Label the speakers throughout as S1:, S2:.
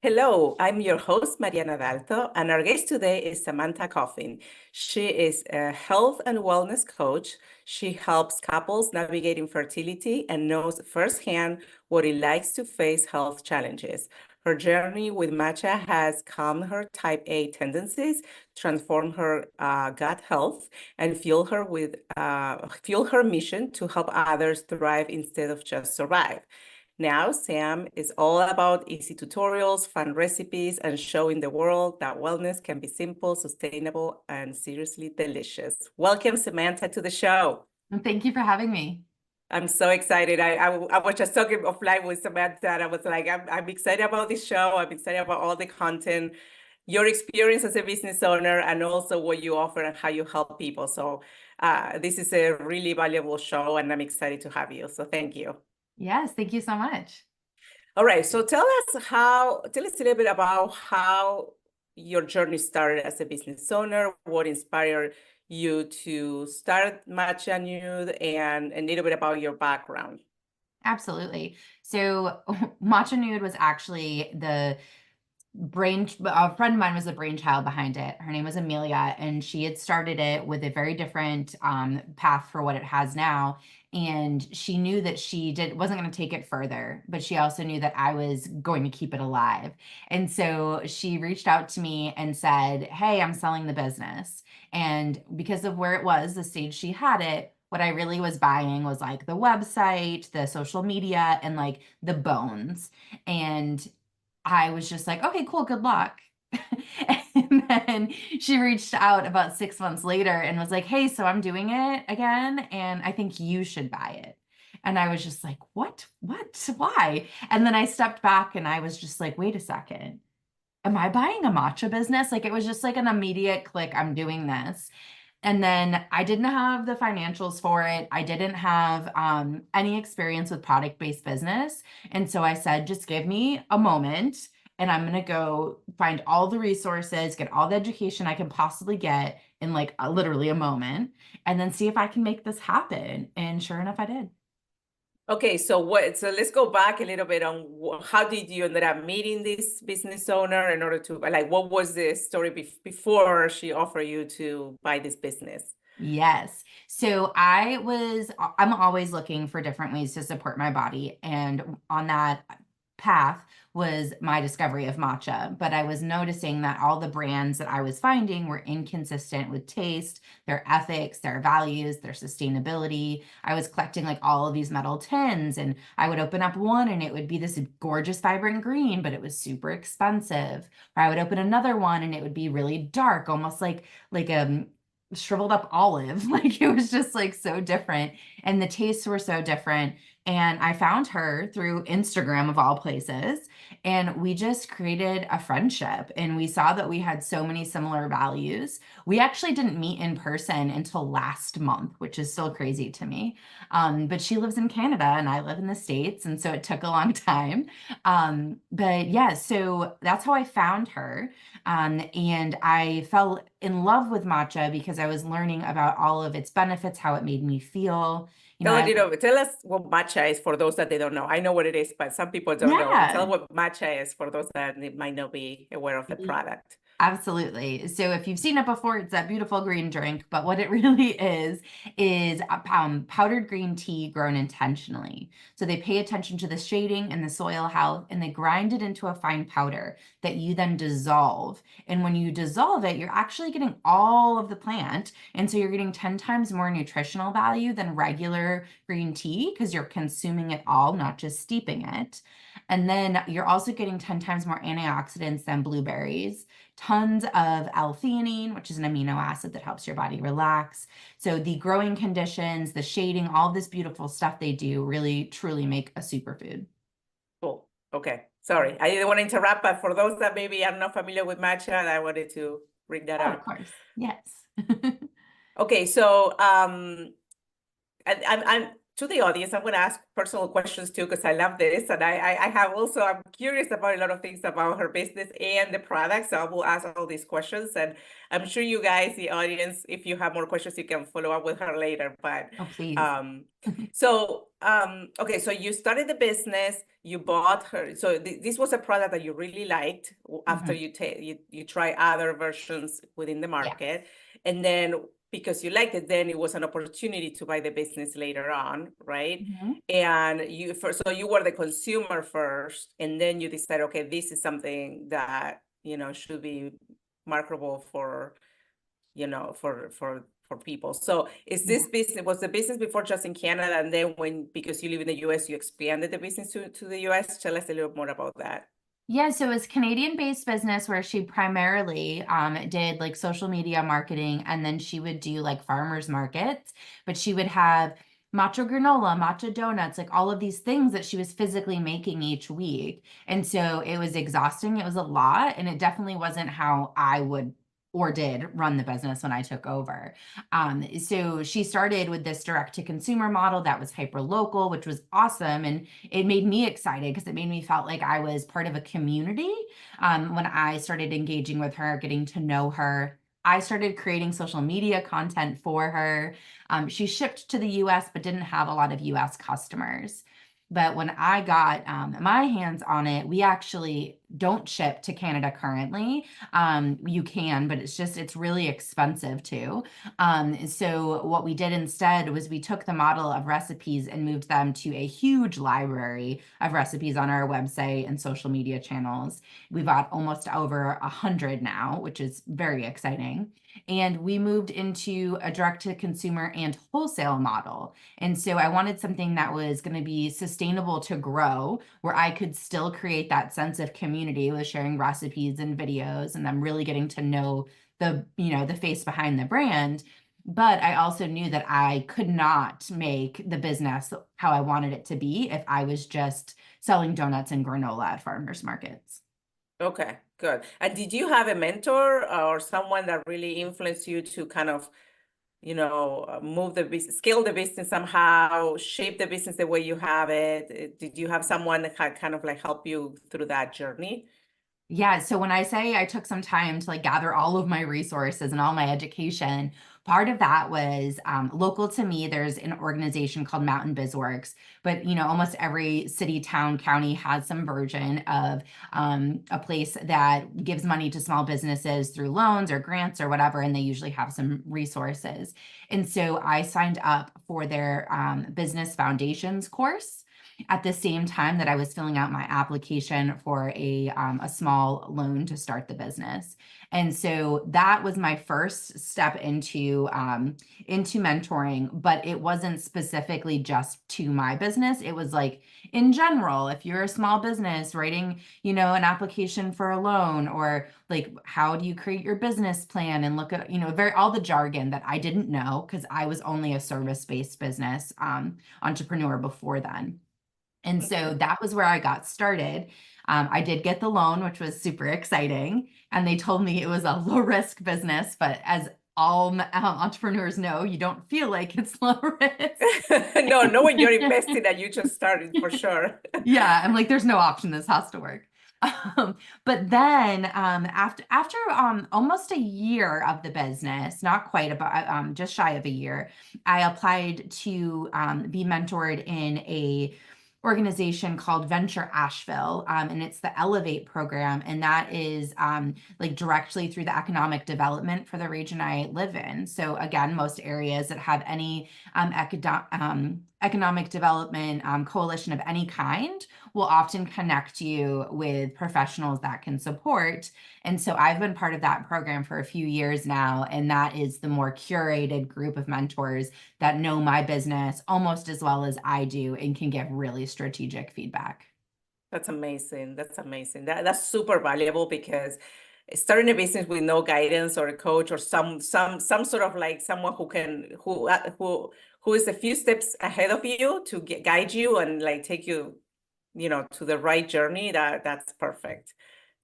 S1: Hello, I'm your host, Mariana Dalto, and our guest today is Samantha Coffin. She is a health and wellness coach. She helps couples navigate infertility and knows firsthand what it likes to face health challenges. Her journey with matcha has calmed her type A tendencies, transformed her gut health, and fuel her mission to help others thrive instead of just survive. Now, Sam is all about easy tutorials, fun recipes, and showing the world that wellness can be simple, sustainable, and seriously delicious. Welcome, Samantha, to the show.
S2: And thank you for having me.
S1: I'm so excited. I was just talking offline with Samantha, and I was like, I'm excited about this show. I'm excited about all the content, your experience as a business owner, and also what you offer and how you help people. So this is a really valuable show, and I'm excited to have you. So thank you.
S2: Yes, thank you so much.
S1: All right, so tell us a little bit about how your journey started as a business owner, what inspired you to start Matcha Nude, and a little bit about your background.
S2: Absolutely. So Matcha Nude was actually a friend of mine was the brainchild behind it. Her name was Amelia, and she had started it with a very different path for what it has now. And she knew that wasn't going to take it further, but she also knew that I was going to keep it alive. And so she reached out to me and said, "Hey, I'm selling the business." And because of where it was, the stage she had it, what I really was buying was like the website, the social media, and like the bones. And I was just like, okay, cool, good luck. And then she reached out about 6 months later and was like, hey, so I'm doing it again, and I think you should buy it. And I was just like, what? Why? And then I stepped back and I was just like, wait a second. Am I buying a matcha business? Like it was just like an immediate click, I'm doing this. And then I didn't have the financials for it. I didn't have any experience with product-based business. And so I said, just give me a moment and I'm going to go find all the resources, get all the education I can possibly get in like literally a moment, and then see if I can make this happen. And sure enough, I did.
S1: Okay, so let's go back a little bit on how did you ended up meeting this business owner in order to, like, what was the story before she offered you to buy this business?
S2: Yes. So I'm always looking for different ways to support my body. And on that path was my discovery of matcha. But I was noticing that all the brands that I was finding were inconsistent with taste, their ethics, their values, their sustainability. I was collecting like all of these metal tins, and I would open up one and it would be this gorgeous, vibrant green, but it was super expensive. Or I would open another one and it would be really dark, almost like a shriveled up olive. Like it was just like so different. And the tastes were so different. And I found her through Instagram of all places. And we just created a friendship. And we saw that we had so many similar values. We actually didn't meet in person until last month, which is still crazy to me. But she lives in Canada and I live in the States. And so it took a long time. But yeah, so that's how I found her. And I fell in love with matcha because I was learning about all of its benefits, how it made me feel.
S1: Tell us what matcha is for those that they don't know. I know what it is, but some people don't know. Tell
S2: Yeah.
S1: what matcha is for those that they might not be aware of the product.
S2: Absolutely. So if you've seen it before, it's that beautiful green drink. But what it really is a powdered green tea grown intentionally. So they pay attention to the shading and the soil health, and they grind it into a fine powder that you then dissolve. And when you dissolve it, you're actually getting all of the plant. And so you're getting 10 times more nutritional value than regular green tea because you're consuming it all, not just steeping it. And then you're also getting 10 times more antioxidants than blueberries, tons of L-theanine, which is an amino acid that helps your body relax. So the growing conditions, the shading, all this beautiful stuff they do really truly make a superfood.
S1: Cool. Okay. Sorry, I didn't want to interrupt, but for those that maybe are not familiar with matcha, I wanted to bring that
S2: Oh, of
S1: up.
S2: course. Yes.
S1: Okay, so I'm to the audience, I'm going to ask personal questions too, because I love this. And I have also, I'm curious about a lot of things about her business and the product. So I will ask all these questions. And I'm sure you guys, the audience, if you have more questions, you can follow up with her later. But
S2: Oh, please.
S1: um, okay, so you started the business, you bought her. So this was a product that you really liked after you try other versions within the
S2: Yeah.
S1: market. And then because you liked it, then it was an opportunity to buy the business later on, right?
S2: Mhm.
S1: And you first, so you were the consumer first, and then you decided, okay, this is something that, should be marketable for, for people. So is
S2: Yeah.
S1: this business, was the business before just in Canada, and then because you live in the US, you expanded the business to the US? Tell us a little more about that.
S2: Yeah, so it's Canadian-based business where she primarily did like social media marketing, and then she would do like farmers markets, but she would have matcha granola, matcha donuts, like all of these things that she was physically making each week. And so it was exhausting. It was a lot, and it definitely wasn't how I would or did run the business when I took over. So she started with this direct to consumer model that was hyper local, which was awesome. And it made me excited because it made me felt like I was part of a community. When I started engaging with her, getting to know her, I started creating social media content for her. She shipped to the US, but didn't have a lot of US customers. But when I got my hands on it, we actually don't ship to Canada currently. You can, but it's really expensive too. So what we did instead was we took the model of recipes and moved them to a huge library of recipes on our website and social media channels. We've got almost over 100 now, which is very exciting. And we moved into a direct to consumer and wholesale model. And so I wanted something that was going to be sustainable to grow, where I could still create that sense of community with sharing recipes and videos and them really getting to know the face behind the brand. But I also knew that I could not make the business how I wanted it to be if I was just selling donuts and granola at farmers markets.
S1: Okay, good. And did you have a mentor or someone that really influenced you to kind of, move the business, scale the business somehow, shape the business the way you have it? Did you have someone that had kind of like help you through that journey?
S2: Yeah, so when I say I took some time to like gather all of my resources and all my education, part of that was local to me. There's an organization called Mountain BizWorks, but almost every city, town, county has some version of a place that gives money to small businesses through loans or grants or whatever, and they usually have some resources. And so I signed up for their business foundations course at the same time that I was filling out my application for a small loan to start the business. And so that was my first step into mentoring, but it wasn't specifically just to my business. It was like in general, if you're a small business writing, an application for a loan, or like how do you create your business plan and look at, all the jargon that I didn't know because I was only a service-based business entrepreneur before then. And so that was where I got started. I did get the loan, which was super exciting. And they told me it was a low risk business, but as all entrepreneurs know, you don't feel like it's low risk.
S1: No, when you're investing and you just started for sure.
S2: Yeah, I'm like, there's no option this has to work. But then after almost a year of the business, not quite about just shy of a year, I applied to be mentored in a organization called Venture Asheville, and it's the Elevate program, and that is like directly through the economic development for the region I live in. So again, most areas that have any economic development coalition of any kind will often connect you with professionals that can support. And so I've been part of that program for a few years now, and that is the more curated group of mentors that know my business almost as well as I do and can give really strategic feedback.
S1: That's amazing. That's amazing. That's super valuable because starting a business with no guidance or a coach or some sort of like someone who is a few steps ahead of you to guide you and like take you, to the right journey, that's perfect.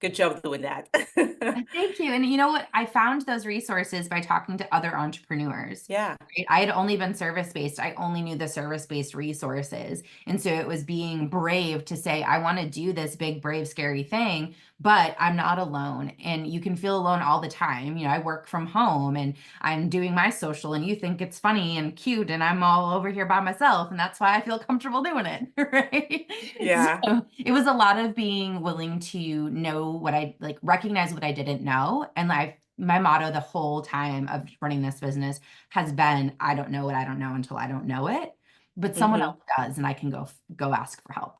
S1: Good job doing that.
S2: Thank you. And you know what? I found those resources by talking to other entrepreneurs.
S1: Yeah.
S2: Right? I had only been service-based. I only knew the service-based resources. And so it was being brave to say, I want to do this big, brave, scary thing, but I'm not alone. And you can feel alone all the time. You know, I work from home and I'm doing my social, and you think it's funny and cute, and I'm all over here by myself. And that's why I feel comfortable doing it. Right.
S1: Yeah.
S2: So it was a lot of being willing to know what I like, recognize what I didn't know. And my motto the whole time of running this business has been, I don't know what I don't know until I don't know it, but someone
S1: Hmm.
S2: else does, and I can go ask for help.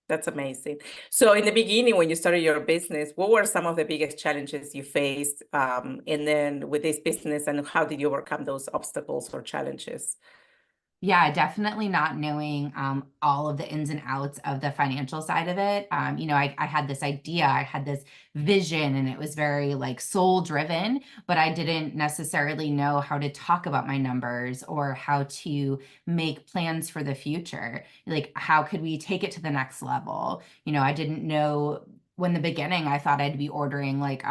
S1: That's amazing. So in the beginning, when you started your business, what were some of the biggest challenges you faced? And then with this business, and how did you overcome those obstacles or challenges?
S2: Yeah, definitely not knowing all of the ins and outs of the financial side of it. You know, I had this idea, I had this vision, and it was very like soul driven, but I didn't necessarily know how to talk about my numbers or how to make plans for the future. Like, how could we take it to the next level? You know, I didn't know when the beginning, I thought I'd be ordering like,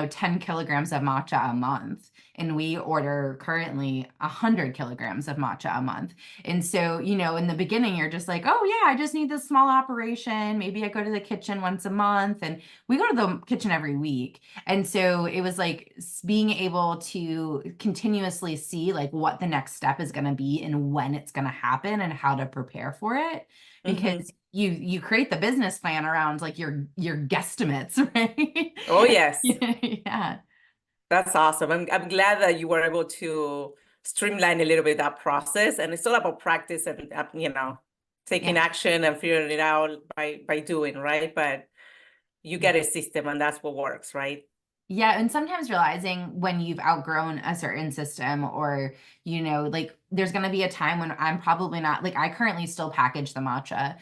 S2: 10 kilograms of matcha a month, and we order currently 100 kilograms of matcha a month. And so, you know, in the beginning, you're just like, oh yeah, I just need this small operation. Maybe I go to the kitchen once a month, and we go to the kitchen every week. And so it was like being able to continuously see like what the next step is going to be and when it's going to happen and how to prepare for it,
S1: Hmm.
S2: because you create the business plan around like your guesstimates, right?
S1: Oh, yes.
S2: Yeah.
S1: That's awesome. I'm glad that you were able to streamline a little bit that process. And it's all about practice and, taking
S2: Yeah.
S1: action and figuring it out by doing, right? But you
S2: Yeah.
S1: get a system and that's what works, right?
S2: Yeah, and sometimes realizing when you've outgrown a certain system, or, like there's going to be a time when I'm probably not, like I currently still package the matcha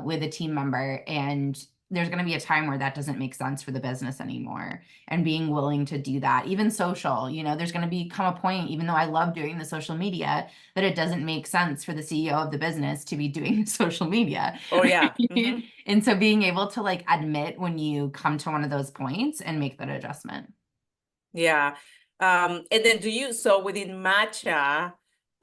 S2: with a team member, and there's going to be a time where that doesn't make sense for the business anymore, and being willing to do that. Even social, there's going to become a point, even though I love doing the social media, that it doesn't make sense for the CEO of the business to be doing the social media.
S1: Oh, yeah.
S2: Right? And so being able to like admit when you come to one of those points and make that adjustment.
S1: Yeah. And then so within matcha,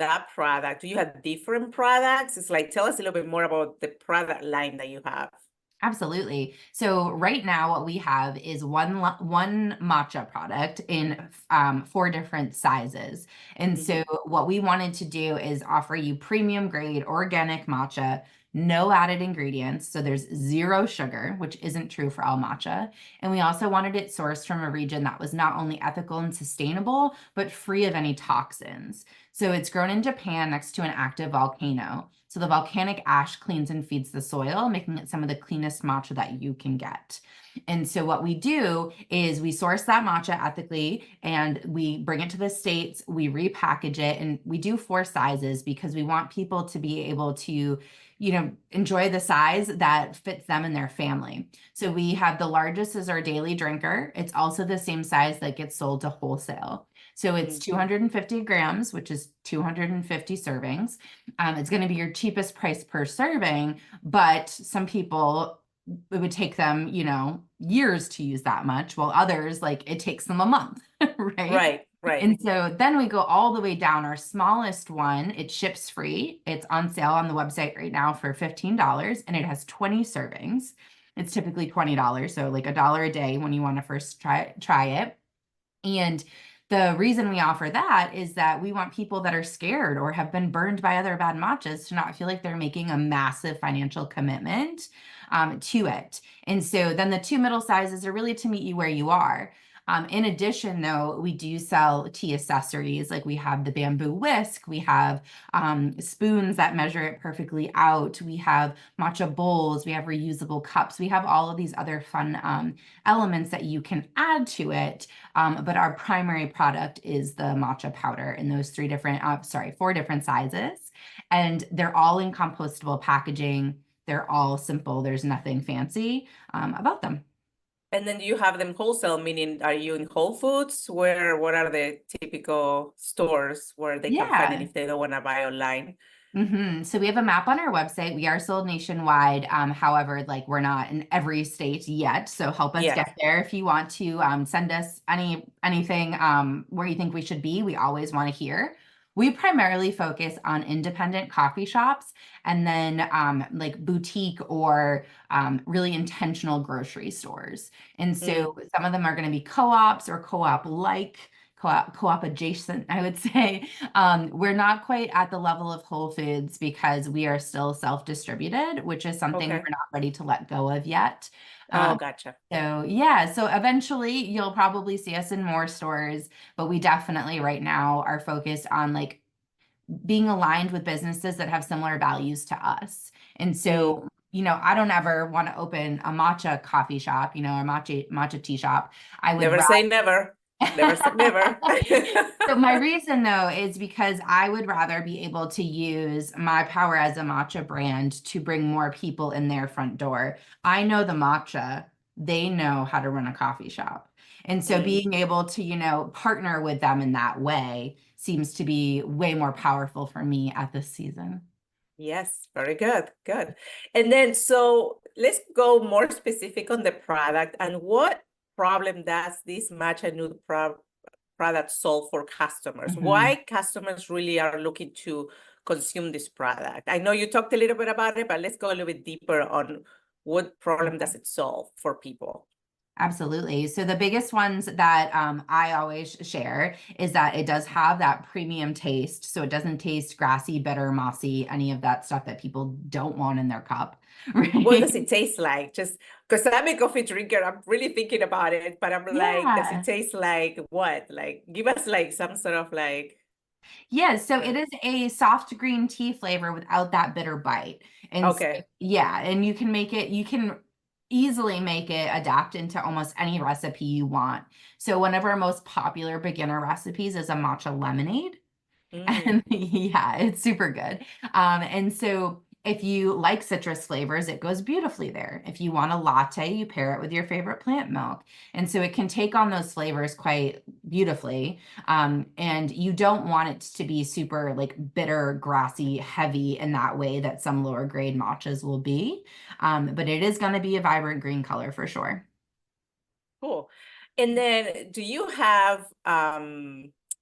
S1: that product, do you have different products? It's like, tell us a little bit more about the product line that you have.
S2: Absolutely. So right now, what we have is one matcha product in 4 different sizes. And so
S1: Hmm.
S2: what we wanted to do is offer you premium grade organic matcha, no added ingredients. So there's 0 sugar, which isn't true for all matcha. And we also wanted it sourced from a region that was not only ethical and sustainable, but free of any toxins. So it's grown in Japan next to an active volcano. So the volcanic ash cleans and feeds the soil, making it some of the cleanest matcha that you can get. And so what we do is we source that matcha ethically, and we bring it to the States, we repackage it, and we do 4 sizes because we want people to be able to, enjoy the size that fits them and their family. So we have the largest is our daily drinker. It's also the same size that gets sold to wholesale. So it's
S1: Hmm.
S2: 250 grams, which is 250 servings. It's going to be your cheapest price per serving, but some people, it would take them, years to use that much, while others, like it takes them a month, right?
S1: Right, right.
S2: And so then we go all the way down. Our smallest one, it ships free. It's on sale on the website right now for $15, and it has 20 servings. It's typically $20, so like $1 a day when you want to first try it. And the reason we offer that is that we want people that are scared or have been burned by other bad matchas to not feel like they're making a massive financial commitment to it. And so then the 2 middle sizes are really to meet you where you are. In addition, though, we do sell tea accessories. Like we have the bamboo whisk, we have spoons that measure it perfectly out, we have matcha bowls, we have reusable cups, we have all of these other fun elements that you can add to it. But our primary product is the matcha powder in those 4 different sizes. And they're all in compostable packaging. They're all simple. There's nothing fancy about them.
S1: And then do you have them wholesale, meaning are you in Whole Foods? What are the typical stores where they can find it
S2: Yeah.
S1: if they don't want to buy online?
S2: So we have a map on our website. We are sold nationwide. However, like we're not in every state yet. So help us
S1: Yeah.
S2: get there. If you want to send us anything where you think we should be, we always want to hear. We primarily focus on independent coffee shops and then like boutique or really intentional grocery stores. And
S1: Mm,
S2: so some of them are going to be co-ops or co-op like. Co-op adjacent, I would say. We're not quite at the level of Whole Foods because we are still self-distributed, which is something
S1: okay.
S2: we're not ready to let go of yet.
S1: Oh,
S2: Um,
S1: gotcha.
S2: so yeah, so eventually you'll probably see us in more stores, but we definitely right now are focused on like being aligned with businesses that have similar values to us. And
S1: Mm,
S2: so, I don't ever want to open a matcha coffee shop, a matcha tea shop. I would
S1: never say never. Never say never.
S2: So my reason though is because I would rather be able to use my power as a matcha brand to bring more people in their front door. I know the matcha, they know how to run a coffee shop. And so
S1: Mm,
S2: being able to, partner with them in that way seems to be way more powerful for me at this season.
S1: yes, very good. Good. And then, so let's go more specific on the product and what problem does this Matcha Nude product solve for customers?
S2: Mhm.
S1: Why customers really are looking to consume this product? I know you talked a little bit about it, but let's go a little bit deeper on what problem does it solve for people?
S2: Absolutely. So the biggest ones that I always share is that it does have that premium taste. So it doesn't taste grassy, bitter, mossy, any of that stuff that people don't want in their cup,
S1: What does
S2: right?
S1: it taste like? Just because I'm a coffee drinker, I'm really thinking about it, but I'm like, does it
S2: Yeah.
S1: taste like what? Like, give us like some sort of like,
S2: Yeah, so
S1: uh,
S2: it is a soft green tea flavor without that bitter bite. And so,
S1: okay.
S2: yeah, and you can easily make it adapt into almost any recipe you want. So one of our most popular beginner recipes is a matcha lemonade.
S1: Mm,
S2: And yeah, it's super good. And so if you like citrus flavors, it goes beautifully there. If you want a latte, you pair it with your favorite plant milk. And so it can take on those flavors quite beautifully. And you don't want it to be super like bitter, grassy, heavy in that way that some lower grade matchas will be. But it is going to be a vibrant green color for sure.
S1: cool. And then do you have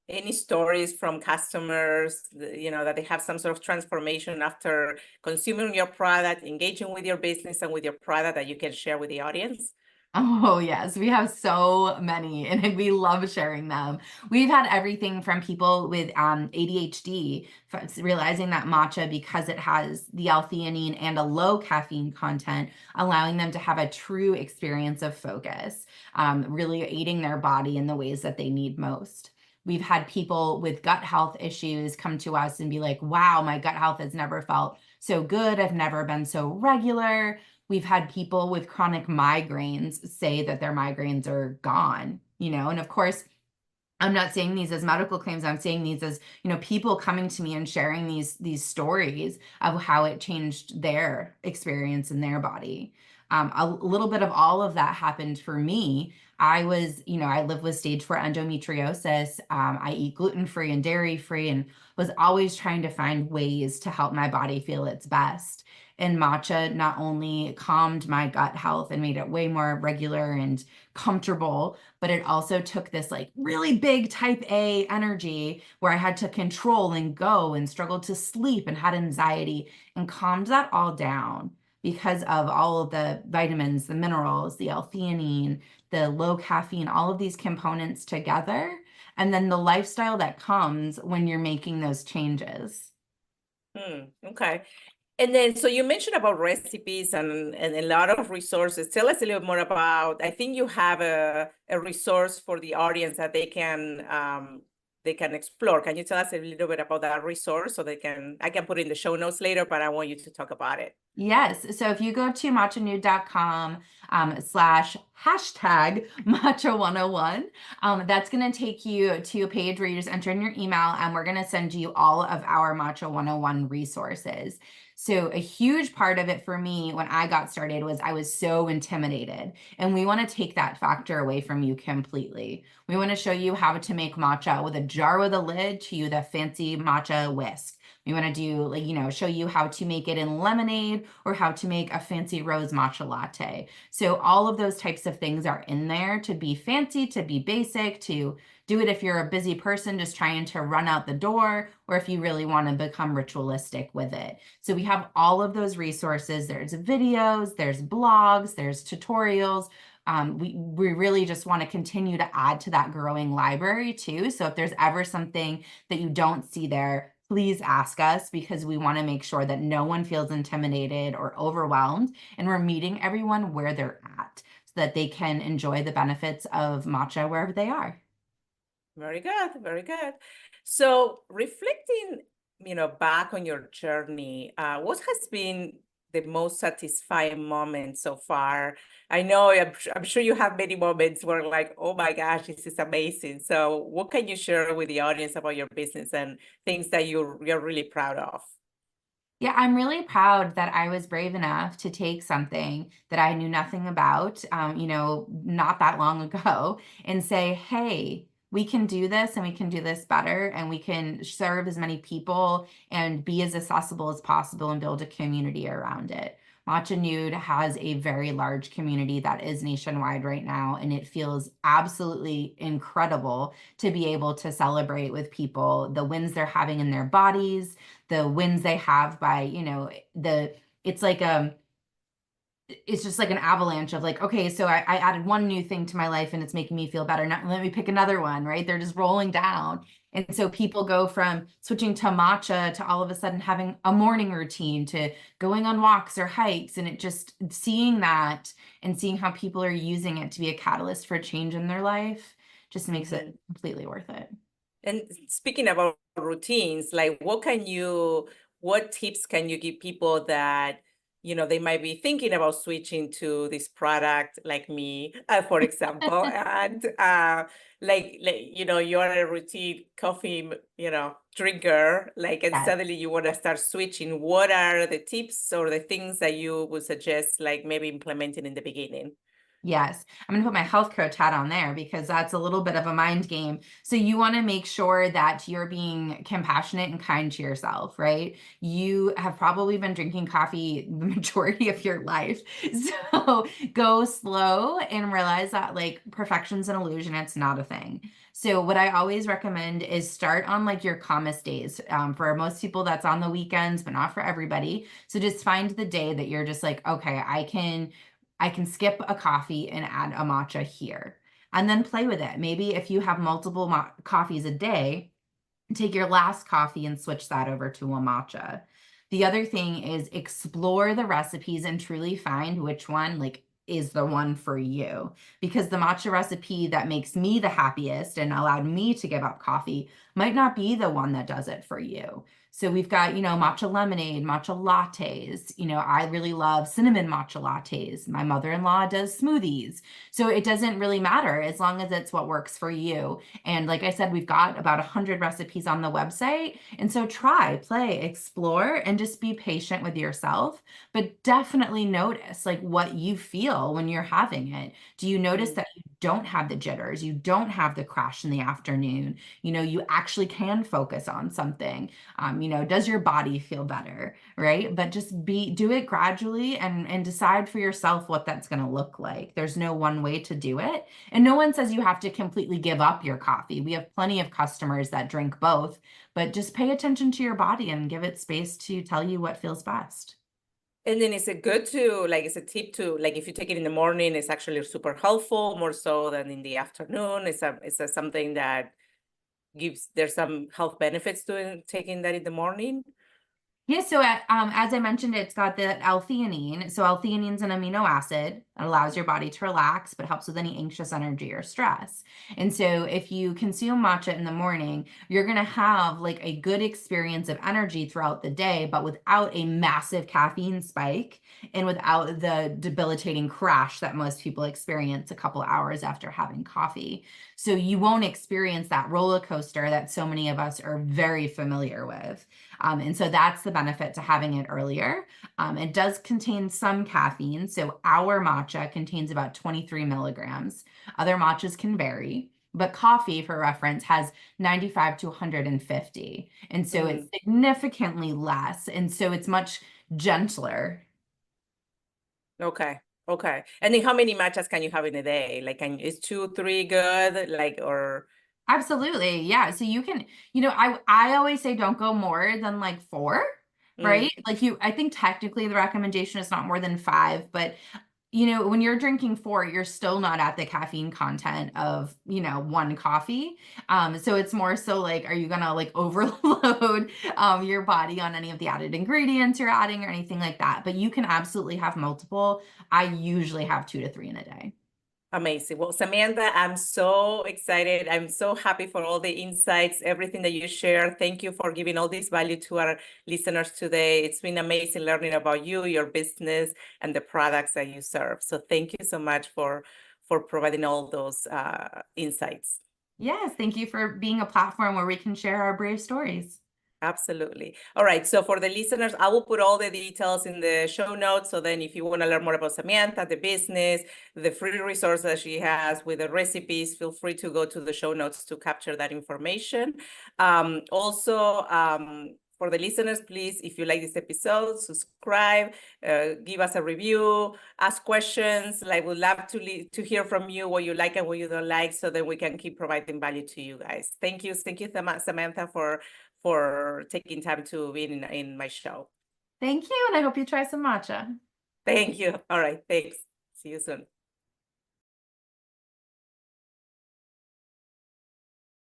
S1: any stories from customers, that they have some sort of transformation after consuming your product, engaging with your business and with your product that you can share with the audience?
S2: Oh, yes. We have so many and we love sharing them. We've had everything from people with ADHD realizing that matcha, because it has the L-theanine and a low caffeine content, allowing them to have a true experience of focus, really aiding their body in the ways that they need most. We've had people with gut health issues come to us and be like, wow, my gut health has never felt so good. I've never been so regular. We've had people with chronic migraines say that their migraines are gone, and of course, I'm not saying these as medical claims. I'm saying these as, people coming to me and sharing these stories of how it changed their experience in their body. A little bit of all of that happened for me. I live with stage 4 endometriosis. I eat gluten-free and dairy-free and was always trying to find ways to help my body feel its best. And matcha not only calmed my gut health and made it way more regular and comfortable, but it also took this like really big type A energy where I had to control and go and struggled to sleep and had anxiety and calmed that all down because of all of the vitamins, the minerals, the L-theanine, the low caffeine, all of these components together. And then the lifestyle that comes when you're making those changes.
S1: Okay. And then, so you mentioned about recipes and a lot of resources. Tell us a little more about, I think you have a resource for the audience that they can explore. Can you tell us a little bit about that resource so I can put it in the show notes later, but I want you to talk about it.
S2: Yes. So if you go to matchanude.com slash hashtag matcha101, that's going to take you to a page where you just enter in your email and we're going to send you all of our Matcha 101 resources. So a huge part of it for me when I got started was I was so intimidated. And we want to take that factor away from you completely. We want to show you how to make matcha with a jar with a lid to the fancy matcha whisk. We want to do like, show you how to make it in lemonade or how to make a fancy rose matcha latte. So all of those types of things are in there to be fancy, to be basic, to do it if you're a busy person just trying to run out the door, or if you really want to become ritualistic with it. So we have all of those resources. There's videos, there's blogs, there's tutorials. We really just want to continue to add to that growing library too. So if there's ever something that you don't see there, please ask us, because we want to make sure that no one feels intimidated or overwhelmed, and we're meeting everyone where they're at so that they can enjoy the benefits of matcha wherever they are.
S1: Very good, very good. So reflecting, back on your journey, what has been the most satisfying moment so far? I know I'm sure you have many moments where like, oh my gosh, this is amazing. So what can you share with the audience about your business and things that you're really proud of?
S2: Yeah, I'm really proud that I was brave enough to take something that I knew nothing about, not that long ago, and say, hey, we can do this and we can do this better, and we can serve as many people and be as accessible as possible and build a community around it. Matcha Nude has a very large community that is nationwide right now, and it feels absolutely incredible to be able to celebrate with people the wins they're having in their bodies, the wins they have by, it's like it's just like an avalanche of like, okay, so I added one new thing to my life and it's making me feel better. Now let me pick another one, right? They're just rolling down. And so people go from switching to matcha to all of a sudden having a morning routine to going on walks or hikes. And it just seeing that and seeing how people are using it to be a catalyst for change in their life just makes it completely worth it.
S1: And speaking about routines, like what tips can you give people that, they might be thinking about switching to this product like me, for example, and you're a routine coffee, drinker, like, and
S2: Yes.
S1: suddenly you want to start switching. What are the tips or the things that you would suggest, like maybe implementing in the beginning?
S2: Yes, I'm going to put my health coach hat on there because that's a little bit of a mind game. So you want to make sure that you're being compassionate and kind to yourself, right? You have probably been drinking coffee the majority of your life. So go slow and realize that like perfection's an illusion, it's not a thing. So what I always recommend is start on like your calmest days. For most people, that's on the weekends, but not for everybody. So just find the day that you're just like, okay, I can skip a coffee and add a matcha here. And then play with it. Maybe if you have multiple coffees a day, take your last coffee and switch that over to a matcha. The other thing is explore the recipes and truly find which one like is the one for you. Because the matcha recipe that makes me the happiest and allowed me to give up coffee might not be the one that does it for you. So we've got, matcha lemonade, matcha lattes. I really love cinnamon matcha lattes. My mother-in-law does smoothies. So it doesn't really matter as long as it's what works for you. And like I said, we've got about 100 recipes on the website. And so try, play, explore, and just be patient with yourself. But definitely notice like what you feel when you're having it. Do you notice that you don't have the jitters? You don't have the crash in the afternoon? You actually can focus on something. Does your body feel better, right? But just do it gradually and decide for yourself what that's going to look like. There's no one way to do it. And no one says you have to completely give up your coffee. We have plenty of customers that drink both, but just pay attention to your body and give it space to tell you what feels best.
S1: And then is it good to, like, it's a tip to, like, if you take it in the morning, it's actually super helpful, more so than in the afternoon? It's a something that there's some health benefits to taking that in the morning?
S2: Yeah, so as I mentioned, it's got the L-theanine. So L-theanine is an amino acid that allows your body to relax, but helps with any anxious energy or stress. And so if you consume matcha in the morning, you're going to have like a good experience of energy throughout the day, but without a massive caffeine spike and without the debilitating crash that most people experience a couple hours after having coffee. So you won't experience that roller coaster that so many of us are very familiar with. And so that's the benefit to having it earlier. It does contain some caffeine. So our matcha contains about 23 milligrams. Other matchas can vary. but coffee, for reference, has 95 to 150. And so it's
S1: Mm,
S2: significantly less. And so it's much gentler.
S1: okay. Okay. And then how many matchas can you have in a day? Like, is two, three good? Like, or
S2: Absolutely. Yeah. So you can, I always say don't go more than like four, right?
S1: mm,
S2: Like I think technically the recommendation is not more than five, but when you're drinking four, you're still not at the caffeine content of, one coffee. So it's more so like, are you gonna like overload your body on any of the added ingredients you're adding or anything like that? But you can absolutely have multiple. I usually have 2 to 3 in a day.
S1: amazing. Well, Samantha, I'm so excited. I'm so happy for all the insights, everything that you share. Thank you for giving all this value to our listeners today. It's been amazing learning about you, your business, and the products that you serve. So thank you so much for providing all those insights.
S2: Yes, thank you for being a platform where we can share our brave stories.
S1: Absolutely. All right. So for the listeners, I will put all the details in the show notes. So then if you want to learn more about Samantha, the business, the free resource that she has with the recipes, feel free to go to the show notes to capture that information. Also, for the listeners, please, if you like this episode, subscribe, give us a review, ask questions. Like, we'd love to hear from you what you like and what you don't like, so that we can keep providing value to you guys. Thank you, Samantha, for taking time to be in my show.
S2: Thank you, and I hope you try some matcha.
S1: Thank you. All right. Thanks. See you soon.